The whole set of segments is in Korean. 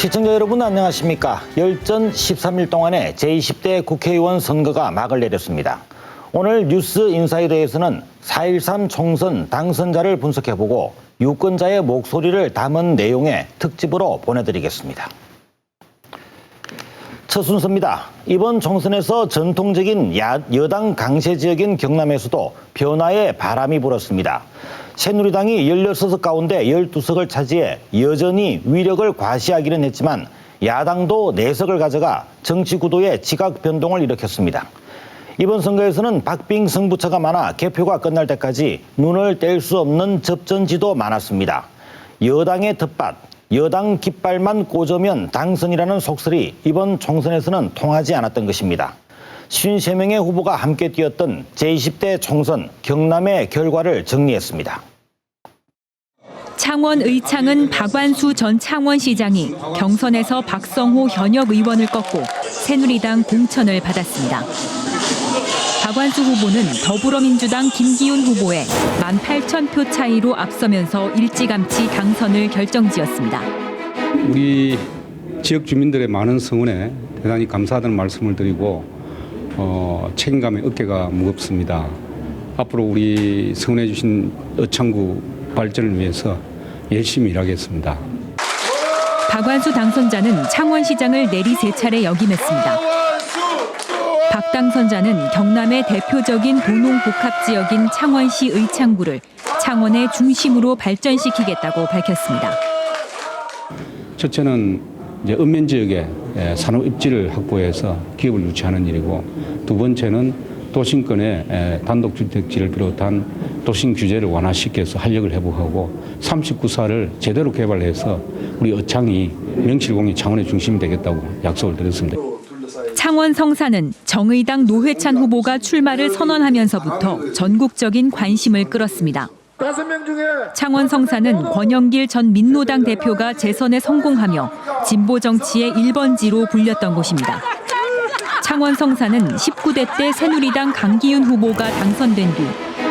시청자 여러분 안녕하십니까. 열전 13일 동안의 제20대 국회의원 선거가 막을 내렸습니다. 오늘 뉴스 인사이드에서는 4.13 총선 당선자를 분석해보고 유권자의 목소리를 담은 내용의 특집으로 보내드리겠습니다. 첫 순서입니다. 이번 총선에서 전통적인 여당 강세 지역인 경남에서도 변화의 바람이 불었습니다. 새누리당이 16석 가운데 12석을 차지해 여전히 위력을 과시하기는 했지만 야당도 4석을 가져가 정치 구도의 지각 변동을 일으켰습니다. 이번 선거에서는 박빙 승부처가 많아 개표가 끝날 때까지 눈을 뗄 수 없는 접전지도 많았습니다. 여당의 텃밭, 여당 깃발만 꽂으면 당선이라는 속설이 이번 총선에서는 통하지 않았던 것입니다. 53명의 후보가 함께 뛰었던 제20대 총선 경남의 결과를 정리했습니다. 창원 의창은 박완수 전 창원시장이 경선에서 박성호 현역 의원을 꺾고 새누리당 공천을 받았습니다. 박완수 후보는 더불어민주당 김기훈 후보에 18,000표 차이로 앞서면서 일찌감치 당선을 결정지었습니다. 우리 지역 주민들의 많은 성원에 대단히 감사하다는 말씀을 드리고 책임감에 어깨가 무겁습니다. 앞으로 우리 성원해 주신 의창구 발전을 위해서 열심히 일하겠습니다. 박완수 당선자는 창원시장을 내리 3차례 역임했습니다. 박 당선자는 경남의 대표적인 도농복합지역인 창원시 의창구를 창원의 중심으로 발전시키겠다고 밝혔습니다. 첫째는 이제 읍면 지역에 산업 입지를 확보해서 기업을 유치하는 일이고, 두 번째는 도심권의 단독주택지를 비롯한 도심 규제를 완화시켜서 활력을 회복하고 39사를 제대로 개발해서 우리 의창이 명실공히 창원의 중심이 되겠다고 약속을 드렸습니다. 창원 성사는 정의당 노회찬 후보가 출마를 선언하면서부터 전국적인 관심을 끌었습니다. 창원 성사는 권영길 전 민노당 대표가 재선에 성공하며 진보 정치의 1번지로 불렸던 곳입니다. 창원 성사는 19대 때 새누리당 강기훈 후보가 당선된 뒤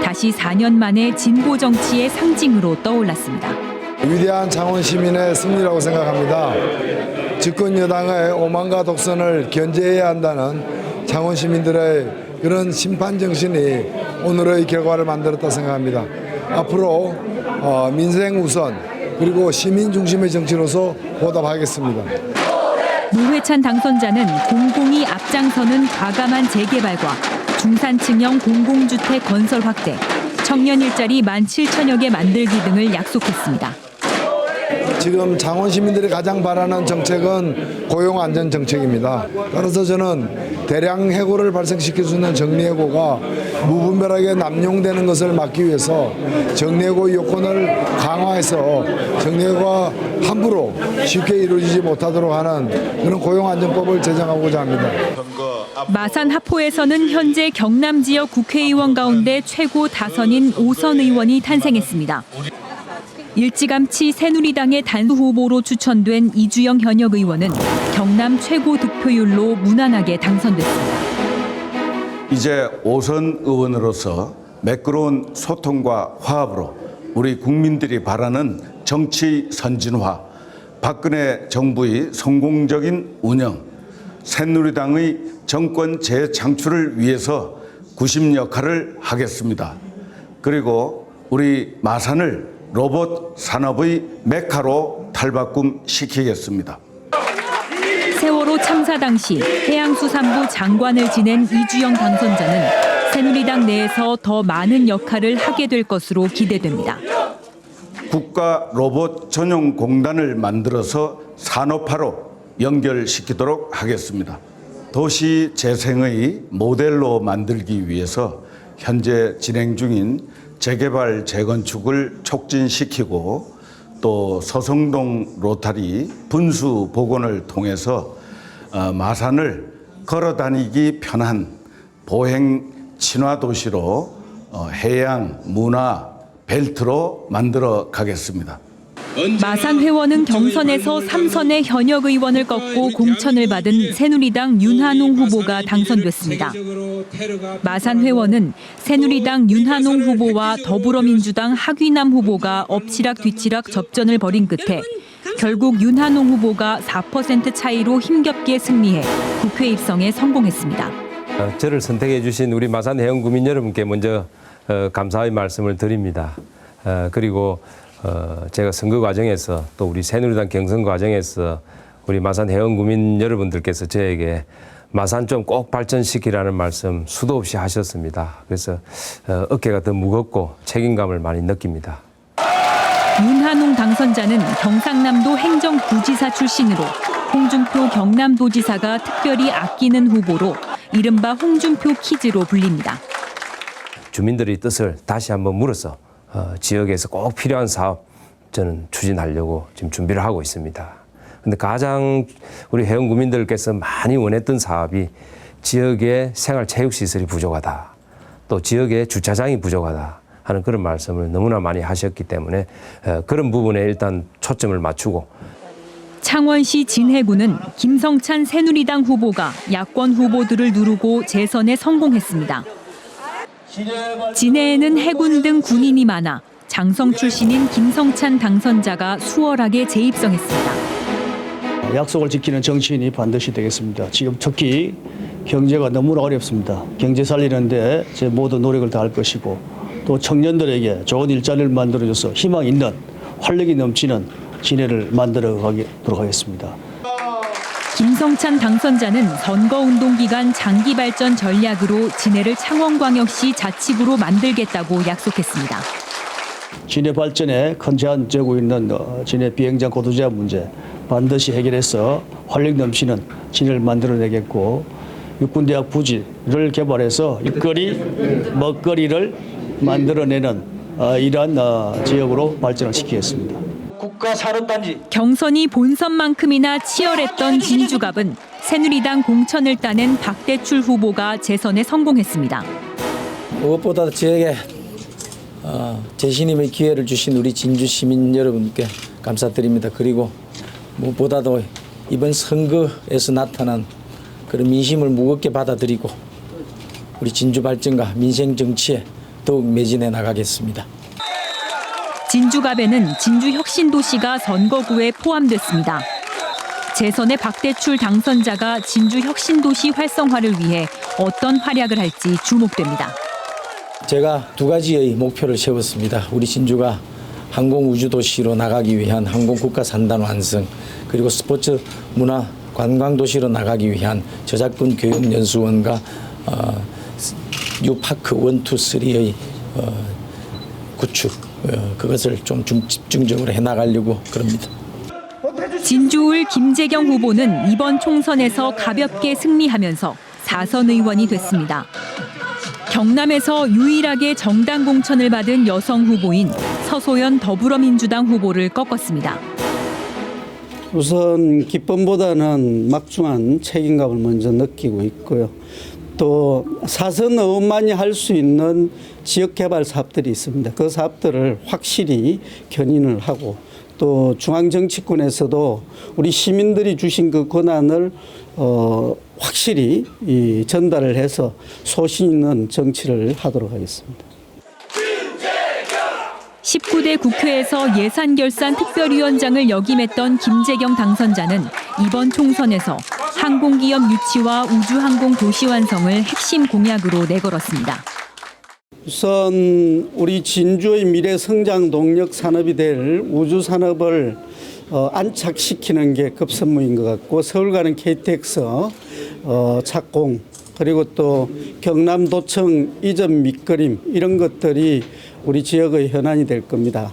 다시 4년 만에 진보 정치의 상징으로 떠올랐습니다. 위대한 창원 시민의 승리라고 생각합니다. 집권 여당의 오만과 독선을 견제해야 한다는 창원 시민들의 그런 심판 정신이 오늘의 결과를 만들었다 생각합니다. 앞으로 민생 우선 그리고 시민 중심의 정치로서 보답하겠습니다. 노회찬 당선자는 공공이 앞장서는 과감한 재개발과 중산층형 공공주택 건설 확대, 청년 일자리 17,000여 개 만들기 등을 약속했습니다. 지금 창원 시민들이 가장 바라는 정책은 고용 안전 정책입니다. 따라서 저는 대량 해고를 발생시킬 수 있는 정리해고가 무분별하게 남용되는 것을 막기 위해서 정리해고 요건을 강화해서 정리해고가 함부로 쉽게 이루어지지 못하도록 하는 그런 고용안전법을 제정하고자 합니다. 마산 하포에서는 현재 경남 지역 국회의원 가운데 최고 다선인 5선 의원이 탄생했습니다. 일찌감치 새누리당의 단수 후보로 추천된 이주영 현역 의원은 경남 최고 득표율로 무난하게 당선됐습니다. 이제 5선 의원으로서 매끄러운 소통과 화합으로 우리 국민들이 바라는 정치 선진화, 박근혜 정부의 성공적인 운영, 새누리당의 정권 재창출을 위해서 구심 역할을 하겠습니다. 그리고 우리 마산을 로봇 산업의 메카로 탈바꿈시키겠습니다. 세월호 참사 당시 해양수산부 장관을 지낸 이주영 당선자는 새누리당 내에서 더 많은 역할을 하게 될 것으로 기대됩니다. 국가 로봇 전용 공단을 만들어서 산업화로 연결시키도록 하겠습니다. 도시 재생의 모델로 만들기 위해서 현재 진행 중인 재개발, 재건축을 촉진시키고 또 서성동 로타리 분수 복원을 통해서 마산을 걸어다니기 편한 보행 친화 도시로 해양 문화 벨트로 만들어 가겠습니다. 마산 회원은 경선에서 3선의 현역 의원을 꺾고 공천을 받은 새누리당 윤한홍 후보가 당선됐습니다. 마산 회원은 새누리당 윤한홍 후보와 더불어민주당 하귀남 후보가 엎치락 뒤치락 접전을 벌인 끝에 결국 윤한홍 후보가 4% 차이로 힘겹게 승리해 국회 입성에 성공했습니다. 저를 선택해 주신 우리 마산 해운 구민 여러분께 먼저 감사의 말씀을 드립니다. 그리고 제가 선거 과정에서 또 우리 새누리당 경선 과정에서 우리 마산 해운 구민 여러분들께서 저에게 마산 좀 꼭 발전시키라는 말씀 수도 없이 하셨습니다. 그래서 어깨가 더 무겁고 책임감을 많이 느낍니다. 윤한홍 당선자는 경상남도 행정부지사 출신으로 홍준표 경남도지사가 특별히 아끼는 후보로 이른바 홍준표 키즈로 불립니다. 주민들의 뜻을 다시 한번 물어서 지역에서 꼭 필요한 사업 저는 추진하려고 지금 준비를 하고 있습니다. 근데 가장 우리 해운 구민들께서 많이 원했던 사업이 지역의 생활체육시설이 부족하다. 또 지역의 주차장이 부족하다 하는 그런 말씀을 너무나 많이 하셨기 때문에 그런 부분에 일단 초점을 맞추고 창원시 진해구는 김성찬 새누리당 후보가 야권 후보들을 누르고 재선에 성공했습니다. 진해에는 해군 등 군인이 많아 장성 출신인 김성찬 당선자가 수월하게 재입성했습니다. 약속을 지키는 정치인이 반드시 되겠습니다. 지금 특히 경제가 너무나 어렵습니다. 경제 살리는데 제 모든 노력을 다할 것이고 또 청년들에게 좋은 일자리를 만들어줘서 희망 있는 활력이 넘치는 진해를 만들어 가도록 하겠습니다. 김성찬 당선자는 선거운동 기간 장기 발전 전략으로 진해를 창원광역시 자치구로 만들겠다고 약속했습니다. 진해 발전에 큰 제한 되고 있는 진해 비행장 고도제한 문제 반드시 해결해서 활력 넘치는 진해를 만들어내겠고 육군대학 부지를 개발해서 일거리, 먹거리를 만들어내는 이러한 지역으로 발전을 시키겠습니다. 경선이 본선만큼이나 치열했던 진주갑은 새누리당 공천을 따낸 박대출 후보가 재선에 성공했습니다. 무엇보다 저에게 재신임의 기회를 주신 우리 진주 시민 여러분께 감사드립니다. 그리고 무엇보다도 이번 선거에서 나타난 그런 민심을 무겁게 받아들이고 우리 진주 발전과 민생 정치에 더욱 매진해 나가겠습니다. 진주갑에는 진주혁신도시가 선거구에 포함됐습니다. 재선의 박대출 당선자가 진주혁신도시 활성화를 위해 어떤 활약을 할지 주목됩니다. 제가 두 가지의 목표를 세웠습니다. 우리 진주가 항공우주도시로 나가기 위한 항공국가산단 완성, 그리고 스포츠 문화 관광도시로 나가기 위한 저작권 교육연수원과 뉴파크 1, 2, 3의 구축, 그것을 좀 집중적으로 해나가려고 그럽니다. 진주울 김재경 후보는 이번 총선에서 가볍게 승리하면서 4선 의원이 됐습니다. 경남에서 유일하게 정당 공천을 받은 여성 후보인 서소연 더불어민주당 후보를 꺾었습니다. 우선 기쁨보다는 막중한 책임감을 먼저 느끼고 있고요. 또 4선 의원만이 할 수 있는 지역개발 사업들이 있습니다. 그 사업들을 확실히 견인을 하고 또 중앙정치권에서도 우리 시민들이 주신 그 권한을 확실히 전달을 해서 소신 있는 정치를 하도록 하겠습니다. 19대 국회에서 예산결산 특별위원장을 역임했던 김재경 당선자는 이번 총선에서 항공기업 유치와 우주항공 도시 완성을 핵심 공약으로 내걸었습니다. 우선 우리 진주의 미래 성장 동력 산업이 될 우주산업을 안착시키는 게 급선무인 것 같고 서울 가는 KTX 착공 그리고 또 경남도청 이전 밑그림 이런 것들이 우리 지역의 현안이 될 겁니다.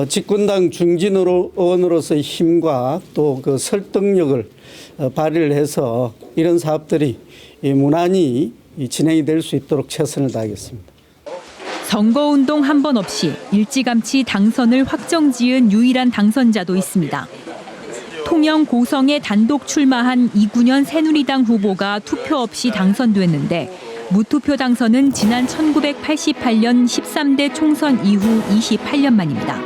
집권당 중진 의원으로서의 힘과 또 그 설득력을 발휘를 해서 이런 사업들이 무난히 진행이 될 수 있도록 최선을 다하겠습니다. 선거운동 한 번 없이 일찌감치 당선을 확정지은 유일한 당선자도 있습니다. 통영 고성에 단독 출마한 이군현 새누리당 후보가 투표 없이 당선됐는데 무투표 당선은 지난 1988년 13대 총선 이후 28년 만입니다.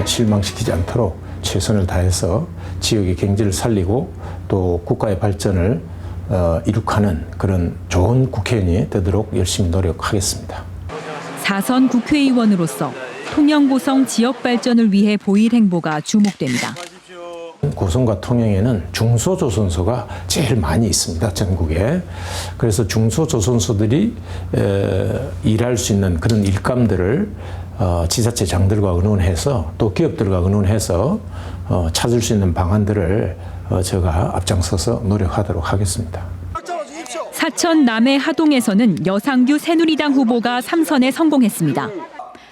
실망시키지 않도록 최선을 다해서 지역의 경제를 살리고 또 국가의 발전을 이룩하는 그런 좋은 국회의원이 되도록 열심히 노력하겠습니다. 4선 국회의원으로서 통영고성 지역 발전을 위해 보일 행보가 주목됩니다. 고성과 통영에는 중소조선소가 제일 많이 있습니다, 전국에. 그래서 중소조선소들이 일할 수 있는 그런 일감들을 지자체장들과 의논해서 또 기업들과 의논해서 찾을 수 있는 방안들을 제가 앞장서서 노력하도록 하겠습니다. 사천 남해 하동에서는 여상규 새누리당 후보가 3선에 성공했습니다.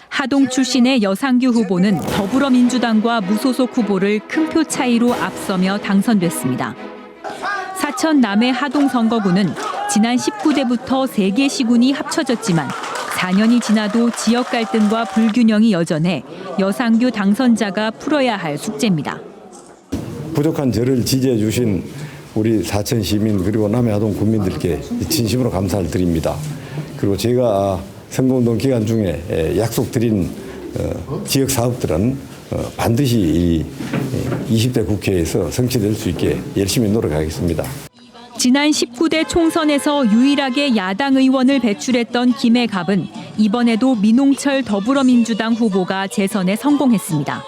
하동 출신의 여상규 후보는 더불어민주당과 무소속 후보를 큰 표 차이로 앞서며 당선됐습니다. 사천 남해 하동 선거구는 지난 19대부터 3개 시군이 합쳐졌지만 4년이 지나도 지역 갈등과 불균형이 여전해 여상규 당선자가 풀어야 할 숙제입니다. 부족한 저를 지지해 주신 우리 사천 시민 그리고 남해 하동 국민들께 진심으로 감사를 드립니다. 그리고 제가 선거운동 기간 중에 약속드린 지역 사업들은 반드시 이 20대 국회에서 성취될 수 있게 열심히 노력하겠습니다. 지난 19대 총선에서 유일하게 야당 의원을 배출했던 김해갑은 이번에도 민홍철 더불어민주당 후보가 재선에 성공했습니다.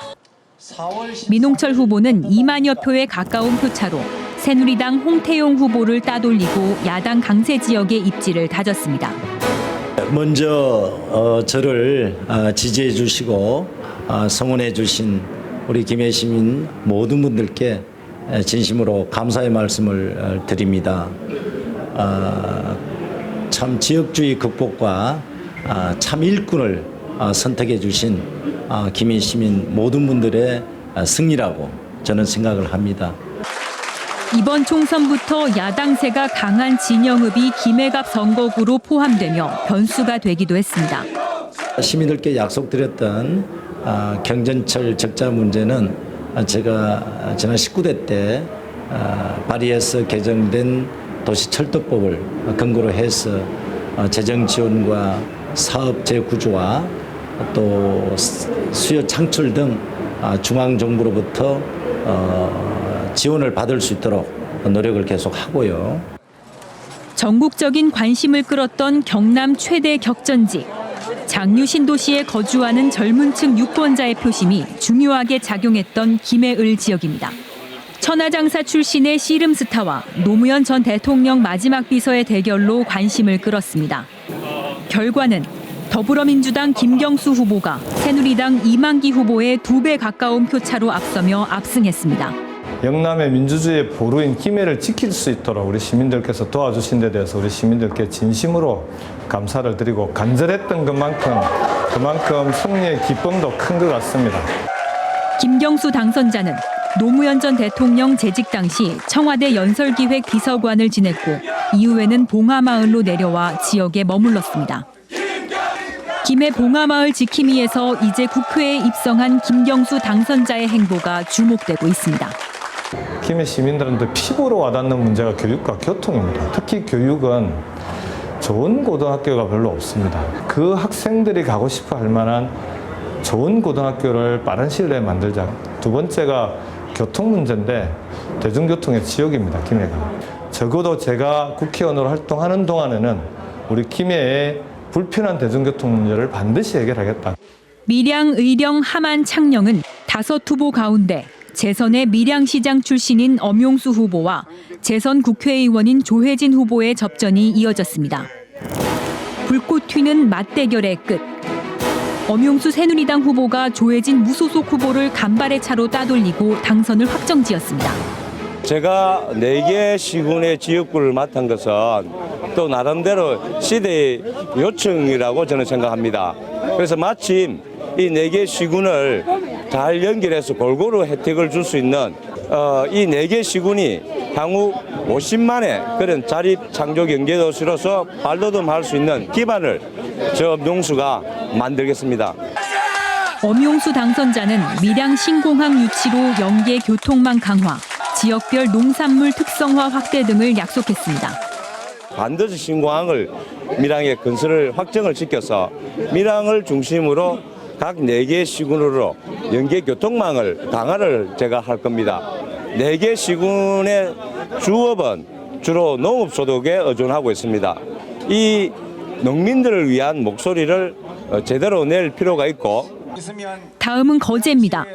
민홍철 후보는 2만여 표에 가까운 표차로 새누리당 홍태용 후보를 따돌리고 야당 강세 지역의 입지를 다졌습니다. 먼저 저를 지지해 주시고 성원해 주신 우리 김해 시민 모든 분들께 진심으로 감사의 말씀을 드립니다. 참 지역주의 극복과 참 일꾼을 선택해 주신 김해 시민 모든 분들의 승리라고 저는 생각을 합니다. 이번 총선부터 야당세가 강한 진영읍이 김해갑 선거구로 포함되며 변수가 되기도 했습니다. 시민들께 약속드렸던 경전철 적자 문제는 제가 지난 19대 때 발의해서 개정된 도시철도법을 근거로 해서 재정 지원과 사업 재구조와 또 수요 창출 등 중앙정부로부터 지원을 받을 수 있도록 노력을 계속하고요. 전국적인 관심을 끌었던 경남 최대 격전지. 장류 신도시에 거주하는 젊은 층 유권자의 표심이 중요하게 작용했던 김해을 지역입니다. 천하장사 출신의 씨름 스타와 노무현 전 대통령 마지막 비서의 대결로 관심을 끌었습니다. 결과는 더불어민주당 김경수 후보가 새누리당 이만기 후보의 2배 가까운 표차로 앞서며 압승했습니다. 영남의 민주주의의 보루인 김해를 지킬 수 있도록 우리 시민들께서 도와주신 데 대해서 우리 시민들께 진심으로 감사를 드리고 간절했던 그만큼 승리의 기쁨도 큰 것 같습니다. 김경수 당선자는 노무현 전 대통령 재직 당시 청와대 연설기획 비서관을 지냈고 이후에는 봉하마을로 내려와 지역에 머물렀습니다. 김해 봉하마을 지킴이에서 이제 국회에 입성한 김경수 당선자의 행보가 주목되고 있습니다. 김해 시민들한테 피부로 와닿는 문제가 교육과 교통입니다. 특히 교육은 좋은 고등학교가 별로 없습니다. 그 학생들이 가고 싶어 할 만한 좋은 고등학교를 빠른 시일 내에 만들자. 2번째가 교통 문제인데 대중교통의 지역입니다, 김해가. 적어도 제가 국회의원으로 활동하는 동안에는 우리 김해의 불편한 대중교통 문제를 반드시 해결하겠다. 밀양, 의령, 함안, 창녕은 5 후보 가운데 재선의 밀양시장 출신인 엄용수 후보와 재선 국회의원인 조혜진 후보의 접전이 이어졌습니다. 불꽃 튀는 맞대결의 끝. 엄용수 새누리당 후보가 조혜진 무소속 후보를 간발의 차로 따돌리고 당선을 확정지었습니다. 제가 4개 시군의 지역구를 맡은 것은 또 나름대로 시대의 요청이라고 저는 생각합니다. 그래서 마침 이 4개 시군을 잘 연결해서 골고루 혜택을 줄 수 있는 이 4개 시군이 향후 50만의 그런 자립 창조 경제도시로서 발돋움할 수 있는 기반을 저 엄용수가 만들겠습니다. 엄용수 당선자는 밀양 신공항 유치로 연계 교통망 강화, 지역별 농산물 특성화 확대 등을 약속했습니다. 반드시 신공항을 밀양에 건설을 확정을 시켜서 밀양을 중심으로 각 4개 시군으로 연계 교통망을 강화를 제가 할 겁니다. 4개 시군의 주업은 주로 농업소득에 의존하고 있습니다. 이 농민들을 위한 목소리를 제대로 낼 필요가 있고 다음은 거제입니다.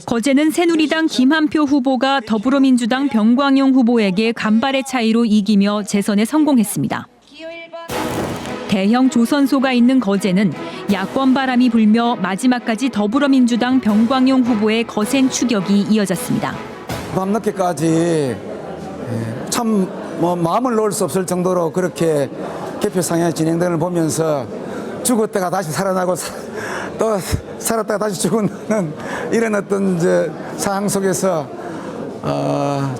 거제는 새누리당 김한표 후보가 더불어민주당 병광용 후보에게 간발의 차이로 이기며 재선에 성공했습니다. 대형 조선소가 있는 거제는 야권 바람이 불며 마지막까지 더불어민주당 병광용 후보의 거센 추격이 이어졌습니다. 밤늦게까지 참 마음을 놓을 수 없을 정도로 그렇게 개표 상향 진행되는 걸 보면서 죽었다가 다시 살아나고 또 살았다가 다시 죽는 이런 어떤 상황 속에서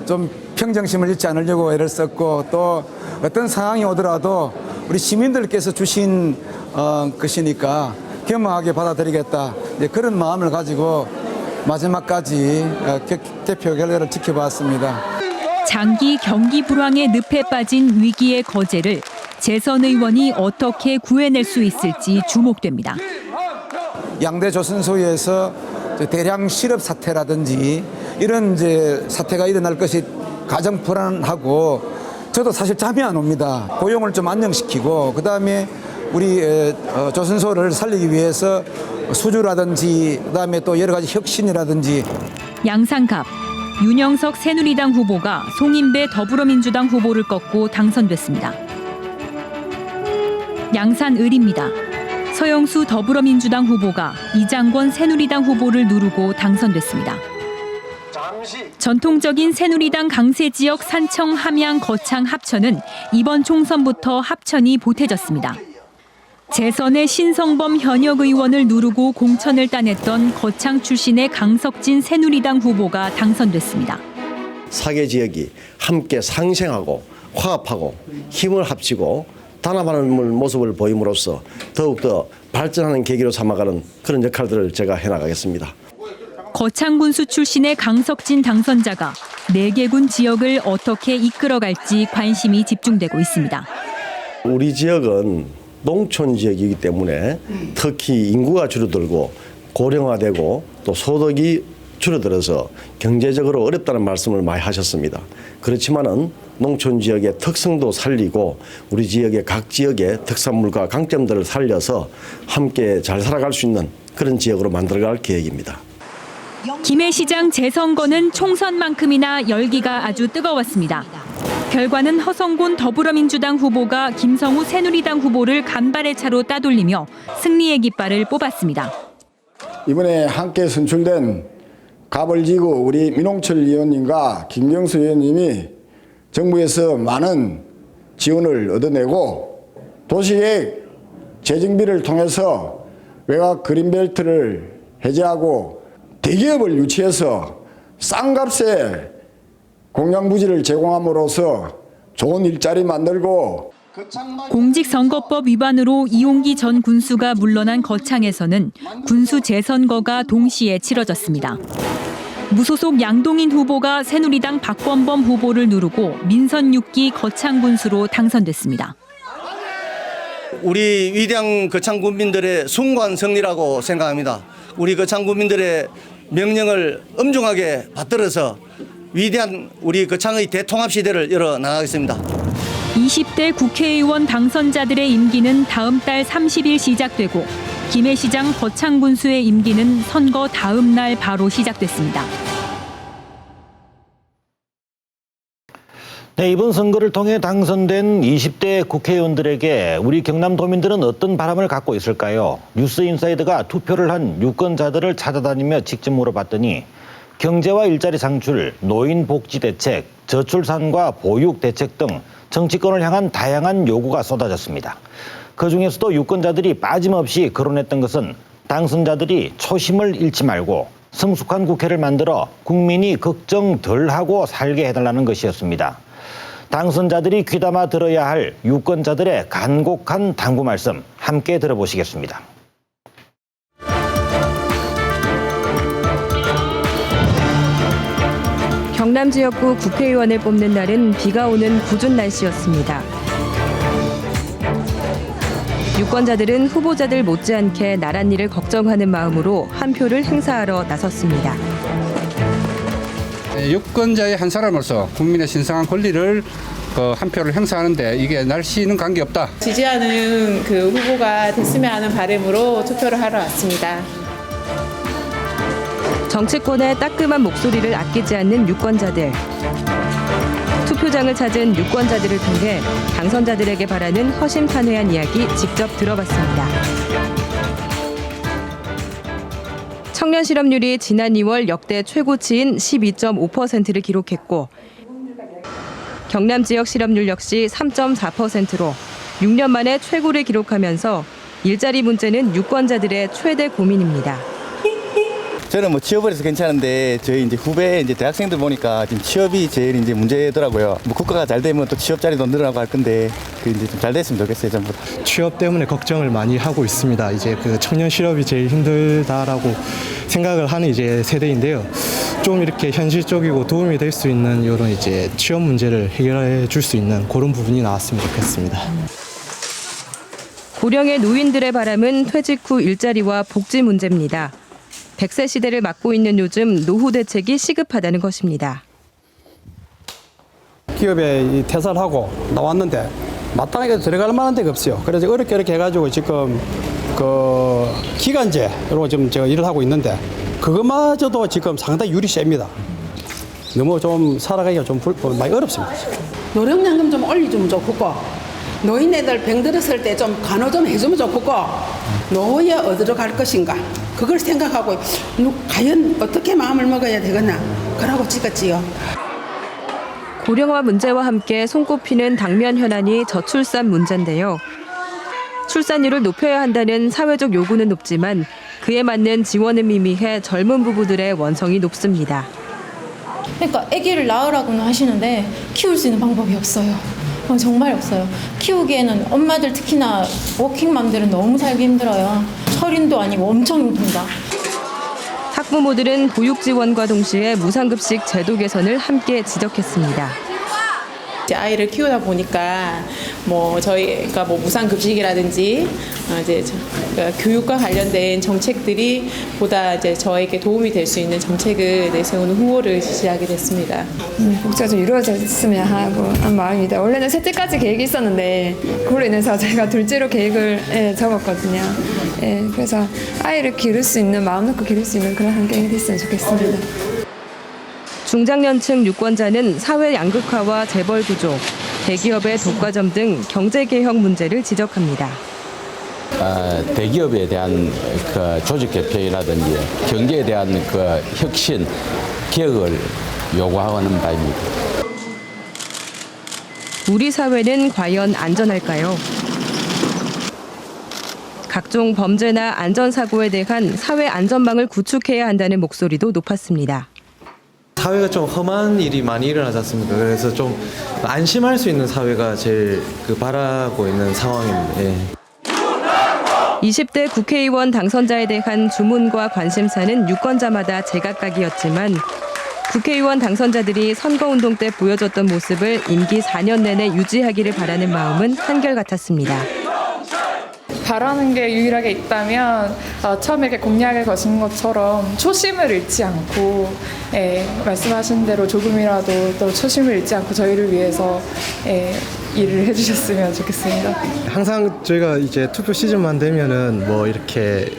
좀 평정심을 잃지 않으려고 애를 썼고, 또 어떤 상황이 오더라도 우리 시민들께서 주신 것이니까 겸허하게 받아들이겠다, 그런 마음을 가지고 마지막까지 개표 결과를 지켜봤습니다. 장기 경기 불황의 늪에 빠진 위기의 거제를 재선 의원이 어떻게 구해낼 수 있을지 주목됩니다. 양대 조선소에서 대량 실업 사태라든지 이런 사태가 일어날 것이 가장 불안하고, 저도 사실 잠이 안 옵니다. 고용을 좀 안정시키고, 그다음에 우리 조선소를 살리기 위해서 수주라든지 그다음에 또 여러 가지 혁신이라든지. 양산갑, 윤영석 새누리당 후보가 송인배 더불어민주당 후보를 꺾고 당선됐습니다. 양산을입니다. 서영수 더불어민주당 후보가 이장권 새누리당 후보를 누르고 당선됐습니다. 전통적인 새누리당 강세 지역 산청, 함양, 거창 합천은 이번 총선부터 합천이 보태졌습니다. 재선의 신성범 현역 의원을 누르고 공천을 따냈던 거창 출신의 강석진 새누리당 후보가 당선됐습니다. 사개 지역이 함께 상생하고 화합하고 힘을 합치고 단합하는 모습을 보임으로써 더욱더 발전하는 계기로 삼아가는 그런 역할들을 제가 해나가겠습니다. 거창군수 출신의 강석진 당선자가 4개군 지역을 어떻게 이끌어갈지 관심이 집중되고 있습니다. 우리 지역은 농촌 지역이기 때문에 특히 인구가 줄어들고 고령화되고 또 소득이 줄어들어서 경제적으로 어렵다는 말씀을 많이 하셨습니다. 그렇지만은 농촌 지역의 특성도 살리고 우리 지역의 각 지역의 특산물과 강점들을 살려서 함께 잘 살아갈 수 있는 그런 지역으로 만들어갈 계획입니다. 김해 시장 재선거는 총선만큼이나 열기가 아주 뜨거웠습니다. 결과는 허성곤 더불어민주당 후보가 김성우 새누리당 후보를 간발의 차로 따돌리며 승리의 깃발을 뽑았습니다. 이번에 함께 선출된 가벌지구 우리 민홍철 의원님과 김경수 의원님이 정부에서 많은 지원을 얻어내고 도시계획 재정비를 통해서 외곽 그린벨트를 해제하고 대기업을 유치해서 싼 값에 공양부지를 제공함으로써 좋은 일자리 만들고. 공직선거법 위반으로 이용기 전 군수가 물러난 거창에서는 군수 재선거가 동시에 치러졌습니다. 무소속 양동인 후보가 새누리당 박범범 후보를 누르고 민선 6기 거창 군수로 당선됐습니다. 우리 위대한 거창 군민들의 숭고한 승리라고 생각합니다. 우리 거창 군민들의 명령을 엄중하게 받들어서 위대한 우리 거창의 대통합 시대를 열어 나가겠습니다. 20대 국회의원 당선자들의 임기는 다음 달 30일 시작되고 김해시장 거창 군수의 임기는 선거 다음 날 바로 시작됐습니다. 네, 이번 선거를 통해 당선된 20대 국회의원들에게 우리 경남도민들은 어떤 바람을 갖고 있을까요? 뉴스인사이드가 투표를 한 유권자들을 찾아다니며 직접 물어봤더니 경제와 일자리 창출, 노인 복지 대책, 저출산과 보육 대책 등 정치권을 향한 다양한 요구가 쏟아졌습니다. 그중에서도 유권자들이 빠짐없이 거론했던 것은 당선자들이 초심을 잃지 말고 성숙한 국회를 만들어 국민이 걱정 덜 하고 살게 해달라는 것이었습니다. 당선자들이 귀담아 들어야 할 유권자들의 간곡한 당부 말씀 함께 들어보시겠습니다. 경남 지역구 국회의원을 뽑는 날은 비가 오는 궂은 날씨였습니다. 유권자들은 후보자들 못지않게 나란 일을 걱정하는 마음으로 한 표를 행사하러 나섰습니다. 유권자의 한 사람으로서 국민의 신성한 권리를 한 표를 행사하는데 이게 날씨는 관계없다. 지지하는 그 후보가 됐으면 하는 바람으로 투표를 하러 왔습니다. 정치권의 따끔한 목소리를 아끼지 않는 유권자들. 투표장을 찾은 유권자들을 통해 당선자들에게 바라는 허심탄회한 이야기 직접 들어봤습니다. 청년 실업률이 지난 2월 역대 최고치인 12.5%를 기록했고 경남 지역 실업률 역시 3.4%로 6년 만에 최고를 기록하면서 일자리 문제는 유권자들의 최대 고민입니다. 저는 뭐 취업을 해서 괜찮은데 저희 이제 후배 이제 대학생들 보니까 지금 취업이 제일 이제 문제더라고요. 뭐 국가가 잘 되면 또 취업 자리도 늘어나고 할 건데 그 이제 좀 잘 됐으면 좋겠어요, 전부 다. 취업 때문에 걱정을 많이 하고 있습니다. 이제 그 청년 실업이 제일 힘들다라고 생각을 하는 이제 세대인데요. 좀 이렇게 현실적이고 도움이 될 수 있는 이런 이제 취업 문제를 해결해 줄 수 있는 그런 부분이 나왔으면 좋겠습니다. 고령의 노인들의 바람은 퇴직 후 일자리와 복지 문제입니다. 100세 시대를 맞고 있는 요즘 노후 대책이 시급하다는 것입니다. 기업에 퇴사하고 나왔는데 마땅하게 들어갈 만한 데가 없어요. 그래서 어렵게 해가지고 지금 그 기간제로 지금 제가 일을 하고 있는데 그것마저도 지금 상당히 율이 셉니다. 너무 좀 살아가기가 좀 많이 어렵습니다. 노령연금 좀 올려주면 좋겠고 노인네들 병 들었을 때 좀 간호 좀 해주면 좋겠고 노후에 어디로 갈 것인가 그걸 생각하고 과연 어떻게 마음을 먹어야 되겠나 그러고 찍었지요. 고령화 문제와 함께 손꼽히는 당면 현안이 저출산 문제인데요. 출산율을 높여야 한다는 사회적 요구는 높지만 그에 맞는 지원은 미미해 젊은 부부들의 원성이 높습니다. 그러니까 아기를 낳으라고는 하시는데 키울 수 있는 방법이 없어요. 정말 없어요. 키우기에는 엄마들 특히나 워킹맘들은 너무 살기 힘들어요. 철인도 아니고 엄청 힘듭니다. 학부모들은 보육 지원과 동시에 무상급식 제도 개선을 함께 지적했습니다. 아이를 키우다 보니까 뭐 저희가 뭐 무상급식이라든지 이제 교육과 관련된 정책들이 보다 이제 저에게 도움이 될 수 있는 정책을 내세우는 후보를 지지하게 됐습니다. 복지가 좀 이루어졌으면 하고 한 마음입니다. 원래는 셋째까지 계획이 있었는데 그걸로 인해서 제가 둘째로 계획을 접었거든요. 그래서 아이를 기를 수 있는 마음 놓고 기를 수 있는 그런 환경이 됐으면 좋겠습니다. 중장년층 유권자는 사회 양극화와 재벌 구조, 대기업의 독과점 등 경제 개혁 문제를 지적합니다. 대기업에 대한 그 조직 개편이라든지 경제에 대한 그 혁신, 개혁을 요구하는 바입니다. 우리 사회는 과연 안전할까요? 각종 범죄나 안전사고에 대한 사회 안전망을 구축해야 한다는 목소리도 높았습니다. 사회가 좀 험한 일이 많이 일어나지 않습니까? 그래서 좀 안심할 수 있는 사회가 제일 바라고 있는 상황입니다. 20대 국회의원 당선자에 대한 주문과 관심사는 유권자마다 제각각이었지만 국회의원 당선자들이 선거운동 때 보여줬던 모습을 임기 4년 내내 유지하기를 바라는 마음은 한결같았습니다. 바라는 게 유일하게 있다면 처음에 이렇게 공약을 거신 것처럼 초심을 잃지 않고 말씀하신 대로 조금이라도 또 초심을 잃지 않고 저희를 위해서 일을 해주셨으면 좋겠습니다. 항상 저희가 이제 투표 시즌만 되면은 뭐 이렇게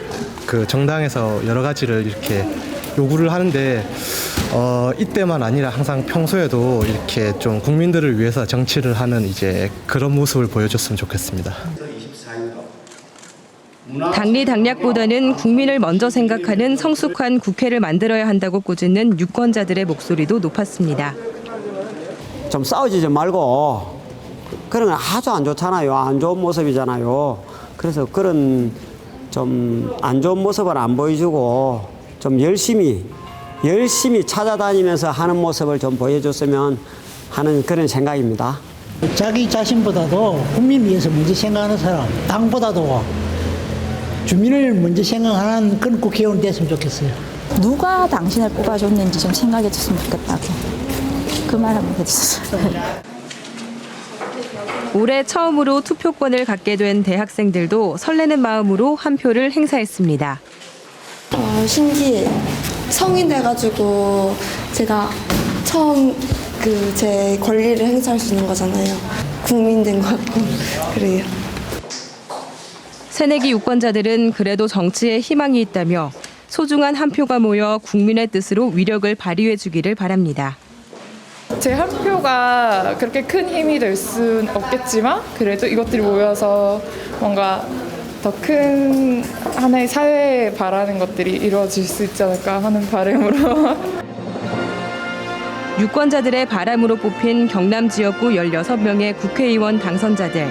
그 정당에서 여러 가지를 이렇게 요구를 하는데 이때만 아니라 항상 평소에도 이렇게 좀 국민들을 위해서 정치를 하는 이제 그런 모습을 보여줬으면 좋겠습니다. 당리 당략보다는 국민을 먼저 생각하는 성숙한 국회를 만들어야 한다고 꾸짖는 유권자들의 목소리도 높았습니다. 좀 싸우지 좀 말고 그런 건 아주 안 좋잖아요. 안 좋은 모습이잖아요. 그래서 그런 좀 안 좋은 모습을 안 보여주고 좀 열심히 찾아다니면서 하는 모습을 좀 보여줬으면 하는 그런 생각입니다. 자기 자신보다도 국민 위해서 먼저 생각하는 사람, 당보다도 주민을 먼저 생각하는 그런 국회의원 됐으면 좋겠어요. 누가 당신을 뽑아줬는지 좀 생각해 줬으면 좋겠다고 그 말 한번 해주셨어요. 올해 처음으로 투표권을 갖게 된 대학생들도 설레는 마음으로 한 표를 행사했습니다. 신기해. 성인 돼가지고 제가 처음 제 권리를 행사할 수 있는 거잖아요. 국민 된 것 같고 그래요. 새내기 유권자들은 그래도 정치에 희망이 있다며 소중한 한 표가 모여 국민의 뜻으로 위력을 발휘해 주기를 바랍니다. 제 한 표가 그렇게 큰 힘이 될 수는 없겠지만 그래도 이것들이 모여서 뭔가 더 큰 하나의 사회에 바라는 것들이 이루어질 수 있지 않을까 하는 바람으로 유권자들의 바람으로 뽑힌 경남 지역구 16명의 국회의원 당선자들.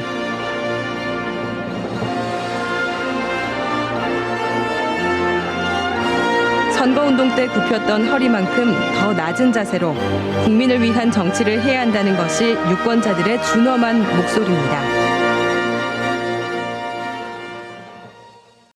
선거운동 때 굽혔던 허리만큼 더 낮은 자세로 국민을 위한 정치를 해야 한다는 것이 유권자들의 준엄한 목소리입니다.